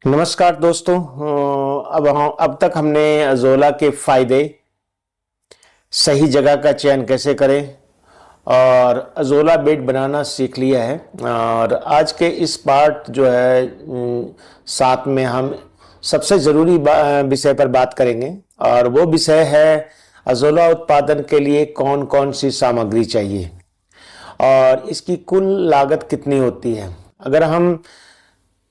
नमस्कार दोस्तों। अब तक हमने अज़ोला के फायदे, सही जगह का चयन कैसे करें और अज़ोला बेड बनाना सीख लिया है। और आज के इस पार्ट जो है साथ में हम सबसे ज़रूरी विषय पर बात करेंगे और वो विषय है अज़ोला उत्पादन के लिए कौन कौन सी सामग्री चाहिए और इसकी कुल लागत कितनी होती है। अगर हम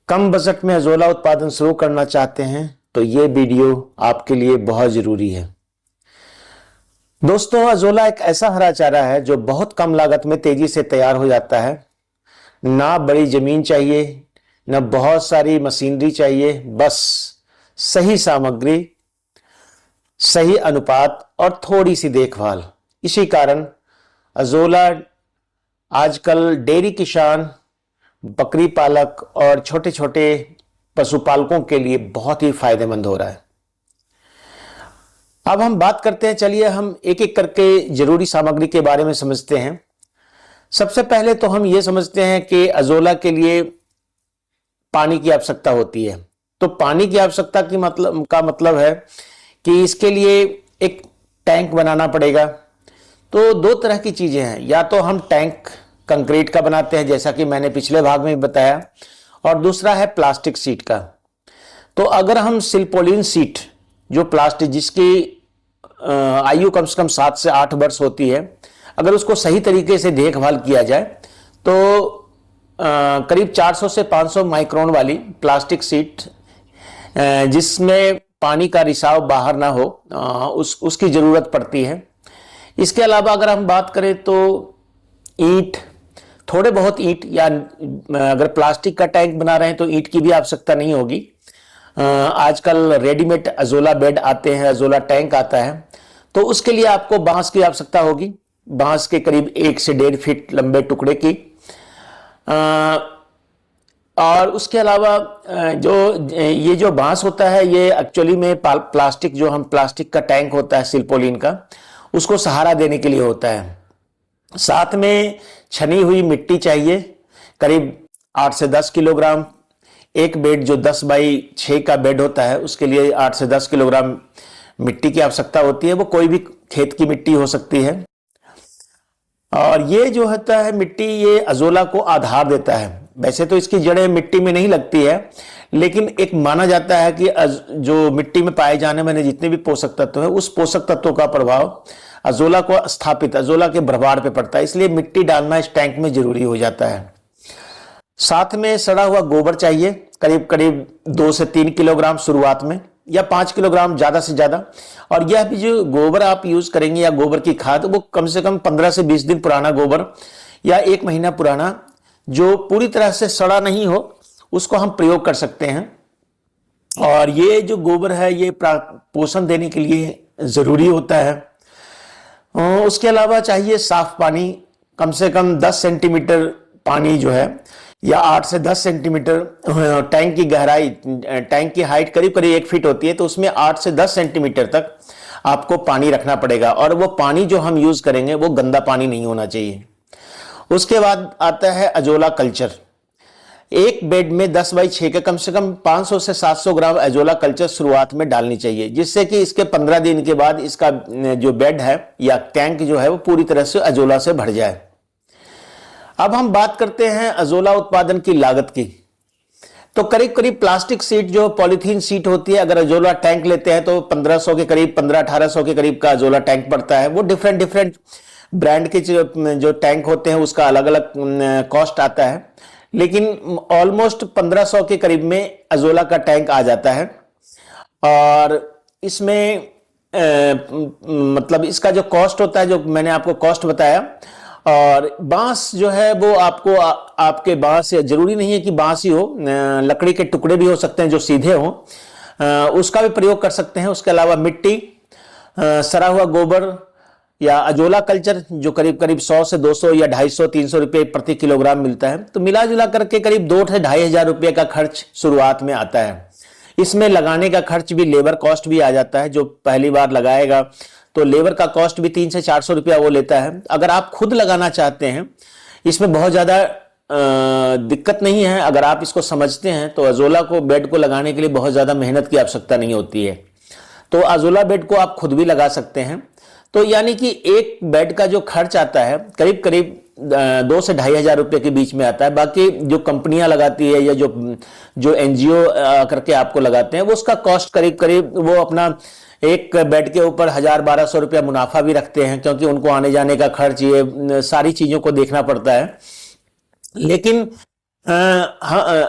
कम बजट में अज़ोला उत्पादन शुरू करना चाहते हैं तो ये वीडियो आपके लिए बहुत ज़रूरी है। दोस्तों, अज़ोला एक ऐसा हरा चारा है जो बहुत कम लागत में तेजी से तैयार हो जाता है। ना बड़ी जमीन चाहिए, ना बहुत सारी मशीनरी चाहिए, बस सही सामग्री, सही अनुपात और थोड़ी सी देखभाल। इसी कारण अज़ोला आजकल डेयरी किसान, बकरी पालक और छोटे छोटे पशुपालकों के लिए बहुत ही फायदेमंद हो रहा है। अब हम बात करते हैं, चलिए हम एक एक करके जरूरी सामग्री के बारे में समझते हैं। सबसे पहले तो हम ये समझते हैं कि अज़ोला के लिए पानी की आवश्यकता होती है। तो पानी की आवश्यकता की मतलब है कि इसके लिए एक टैंक बनाना पड़ेगा। तो दो तरह की चीजें हैं, या तो हम टैंक कंक्रीट का बनाते हैं जैसा कि मैंने पिछले भाग में बताया, और दूसरा है प्लास्टिक सीट का। तो अगर हम सिल्पोलिन सीट, जो प्लास्टिक जिसकी आयु कम से कम 7 से 8 वर्ष होती है, अगर उसको सही तरीके से देखभाल किया जाए तो करीब 400 से 500 माइक्रोन वाली प्लास्टिक सीट, जिसमें पानी का रिसाव बाहर ना हो, उसकी जरूरत पड़ती है। इसके अलावा अगर हम बात करें तो ईंट, थोड़े बहुत ईंट, या अगर प्लास्टिक का टैंक बना रहे हैं तो ईंट की भी आवश्यकता नहीं होगी। आजकल रेडीमेड अज़ोला बेड आते हैं, अज़ोला टैंक आता है, तो उसके लिए आपको बांस की आवश्यकता होगी। बांस के करीब 1 से 1.5 फीट लंबे टुकड़े की। और उसके अलावा ये जो बांस होता है, ये एक्चुअली में प्लास्टिक, जो हम प्लास्टिक का टैंक होता है सिल्पोलिन का, उसको सहारा देने के लिए होता है। साथ में छनी हुई मिट्टी चाहिए, करीब 8 से 10 किलोग्राम। एक बेड जो 10 बाई 6 का बेड होता है, उसके लिए 8 से 10 किलोग्राम मिट्टी की आवश्यकता होती है। वो कोई भी खेत की मिट्टी हो सकती है। और ये जो होता है मिट्टी, ये अज़ोला को आधार देता है। वैसे तो इसकी जड़ें मिट्टी में नहीं लगती है, लेकिन एक माना जाता है कि जो मिट्टी में पाए जाने वाले जितने भी पोषक तत्व है, उस पोषक तत्वों का प्रभाव अज़ोला को स्थापित, अज़ोला के भरवाड़ पे पड़ता है। इसलिए मिट्टी डालना इस टैंक में जरूरी हो जाता है। साथ में सड़ा हुआ गोबर चाहिए, करीब करीब 2 से 3 किलोग्राम शुरुआत में, या 5 किलोग्राम ज्यादा से ज्यादा। और यह भी जो गोबर आप यूज करेंगे या गोबर की खाद, वो कम से कम 15 से 20 दिन पुराना गोबर या 1 महीना पुराना, जो पूरी तरह से सड़ा नहीं हो, उसको हम प्रयोग कर सकते हैं। और ये जो गोबर है, ये पोषण देने के लिए जरूरी होता है। उसके अलावा चाहिए साफ पानी, कम से कम 10 सेंटीमीटर पानी जो है, या 8 से 10 सेंटीमीटर। टैंक की गहराई, टैंक की हाइट करीब करीब 1 फीट होती है, तो उसमें 8 से 10 सेंटीमीटर तक आपको पानी रखना पड़ेगा। और वो पानी जो हम यूज करेंगे वो गंदा पानी नहीं होना चाहिए। उसके बाद आता है अज़ोला कल्चर। एक बेड में 10 बाई 6 के कम से कम 500 से 700 ग्राम अज़ोला कल्चर शुरुआत में डालनी चाहिए, जिससे कि इसके 15 दिन के बाद इसका जो बेड है या टैंक जो है वो पूरी तरह से अज़ोला से भर जाए। अब हम बात करते हैं अज़ोला उत्पादन की लागत की। तो करीब करीब प्लास्टिक सीट, जो पॉलीथीन सीट होती है, अगर अज़ोला टैंक लेते हैं तो 1500 के करीब, 1500-1800 के करीब का अज़ोला टैंक पड़ता है। वो डिफरेंट ब्रांड के जो टैंक होते हैं उसका अलग अलग कॉस्ट आता है, लेकिन ऑलमोस्ट 1500 के करीब में अज़ोला का टैंक आ जाता है। और इसमें मतलब इसका जो कॉस्ट होता है, जो मैंने आपको कॉस्ट बताया। और बांस जो है वो आपको आपके बांस, जरूरी नहीं है कि बांस ही हो, लकड़ी के टुकड़े भी हो सकते हैं जो सीधे हो, उसका भी प्रयोग कर सकते हैं। उसके अलावा मिट्टी, सड़ा हुआ गोबर या अज़ोला कल्चर, जो करीब करीब 100 से 200 या 250-300 रुपये प्रति किलोग्राम मिलता है। तो मिला जुला करके करीब 2 से 2,500 रुपये का खर्च शुरुआत में आता है। इसमें लगाने का खर्च भी, लेबर कॉस्ट भी आ जाता है। जो पहली बार लगाएगा तो लेबर का कॉस्ट भी 300 से 400 रुपया वो लेता है। अगर आप खुद लगाना चाहते हैं, इसमें बहुत ज़्यादा दिक्कत नहीं है। अगर आप इसको समझते हैं तो अजोला को बेड को लगाने के लिए बहुत ज़्यादा मेहनत की आवश्यकता नहीं होती है। तो अजोला बेड को आप खुद भी लगा सकते हैं। तो यानी कि एक बेड का जो खर्च आता है करीब करीब 2 से 2,500 रुपये के बीच में आता है। बाकी जो कंपनियां लगाती है या जो जो एनजीओ करके आपको लगाते हैं वो उसका कॉस्ट करीब करीब वो अपना एक बेड के ऊपर 1,000-1,200 रुपया मुनाफा भी रखते हैं, क्योंकि उनको आने जाने का खर्च ये सारी चीज़ों को देखना पड़ता है। लेकिन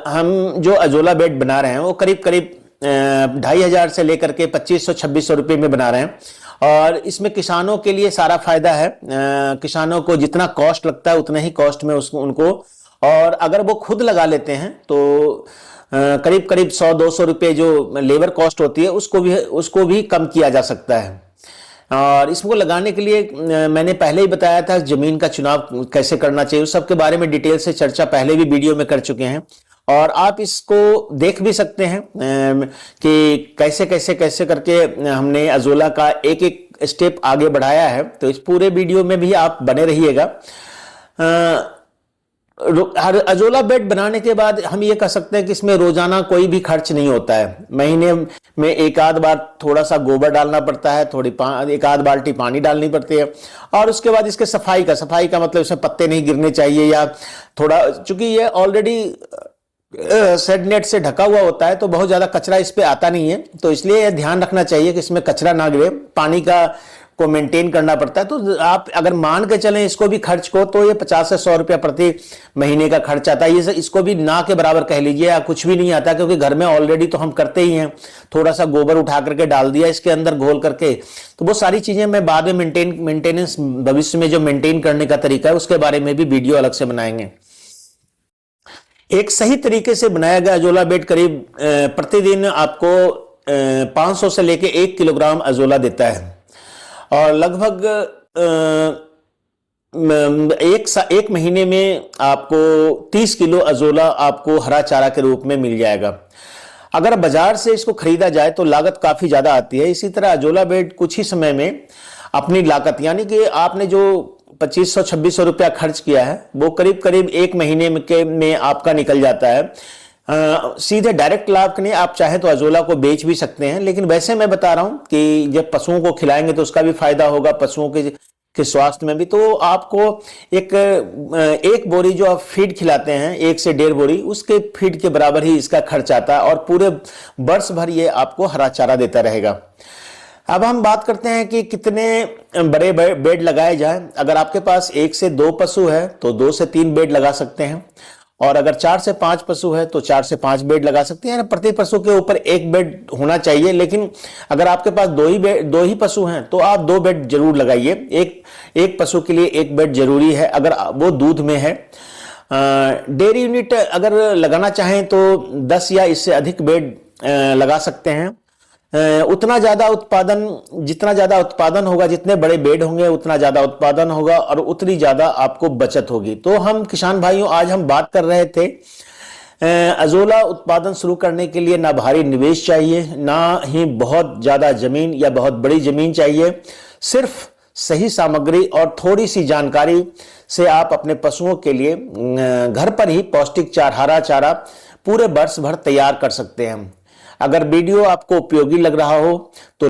हम जो अजोला बेड बना रहे हैं वो करीब करीब 2,500 से लेकर के 2,500-2,600 रुपये में बना रहे हैं। और इसमें किसानों के लिए सारा फायदा है। किसानों को जितना कॉस्ट लगता है उतना ही कॉस्ट में उसको उनको, और अगर वो खुद लगा लेते हैं तो करीब करीब 100-200 रुपये जो लेबर कॉस्ट होती है उसको भी कम किया जा सकता है। और इसको लगाने के लिए मैंने पहले ही बताया था जमीन का चुनाव कैसे करना चाहिए, उस सब के बारे में डिटेल से चर्चा पहले भी वीडियो में कर चुके हैं। और आप इसको देख भी सकते हैं कि कैसे कैसे कैसे करके हमने अजोला का एक एक स्टेप आगे बढ़ाया है। तो इस पूरे वीडियो में भी आप बने रहिएगा। अजोला बेड बनाने के बाद हम ये कह सकते हैं कि इसमें रोजाना कोई भी खर्च नहीं होता है। महीने में एक आध बार थोड़ा सा गोबर डालना पड़ता है, एक आध बाल्टी पानी डालनी पड़ती है, और उसके बाद इसके सफाई का मतलब इसमें पत्ते नहीं गिरने चाहिए, या थोड़ा चूंकि ये ऑलरेडी सेड नेट से ढका हुआ होता है तो बहुत ज्यादा कचरा इस पे आता नहीं है। तो इसलिए ध्यान रखना चाहिए कि इसमें कचरा ना गिरे, पानी का को मेंटेन करना पड़ता है। तो आप अगर मान के चलें इसको भी खर्च को, तो ये 50 से 100 रुपया प्रति महीने का खर्च आता है। ये इसको भी ना के बराबर कह लीजिए, या कुछ भी नहीं आता, क्योंकि घर में ऑलरेडी तो हम करते ही हैं। थोड़ा सा गोबर उठा करके डाल दिया इसके अंदर घोल करके, तो वो सारी चीजें मैं बाद में मेंटेनेंस भविष्य में जो मेंटेन करने का तरीका है उसके बारे में भी वीडियो अलग से बनाएंगे। एक सही तरीके से बनाया गया अजोला बेड करीब प्रतिदिन आपको 500 से लेके 1 किलोग्राम अजोला देता है, और लगभग एक महीने में आपको 30 किलो अजोला आपको हरा चारा के रूप में मिल जाएगा। अगर बाजार से इसको खरीदा जाए तो लागत काफी ज्यादा आती है। इसी तरह अजोला बेड कुछ ही समय में अपनी लागत, यानी कि आपने जो 2,500-2,600 रुपया खर्च किया है वो करीब करीब एक महीने में आपका निकल जाता है। सीधे डायरेक्ट लाभ के लिए आप चाहे तो अजोला को बेच भी सकते हैं, लेकिन वैसे मैं बता रहा हूं कि जब पशुओं को खिलाएंगे तो उसका भी फायदा होगा, पशुओं के स्वास्थ्य में भी। तो आपको एक बोरी जो आप फीड खिलाते हैं, 1 से 1.5 बोरी, उसके फीड के बराबर ही इसका खर्च आता है, और पूरे वर्ष भर ये आपको हरा चारा देता रहेगा। अब हम बात करते हैं कि कितने बड़े बेड लगाए जाए। अगर आपके पास 1 से 2 पशु है तो 2 से 3 बेड लगा सकते हैं, और अगर 4 से 5 पशु है तो 4 से 5 बेड लगा सकते हैं। प्रति पशु के ऊपर 1 बेड होना चाहिए, लेकिन अगर आपके पास दो ही पशु हैं तो आप 2 बेड जरूर लगाइए। एक पशु के लिए 1 बेड जरूरी है अगर वो दूध में है। डेयरी यूनिट अगर लगाना चाहें तो 10 या इससे अधिक बेड लगा सकते हैं। जितना ज्यादा उत्पादन होगा, जितने बड़े बेड होंगे उतना ज्यादा उत्पादन होगा, और उतनी ज्यादा आपको बचत होगी। तो हम किसान भाइयों आज हम बात कर रहे थे अजोला उत्पादन शुरू करने के लिए ना भारी निवेश चाहिए, ना ही बहुत ज्यादा जमीन या बहुत बड़ी जमीन चाहिए। सिर्फ सही सामग्री और थोड़ी सी जानकारी से आप अपने पशुओं के लिए घर पर ही पौष्टिक हरा चारा पूरे वर्ष भर तैयार कर सकते हैं। अगर वीडियो आपको उपयोगी लग रहा हो तो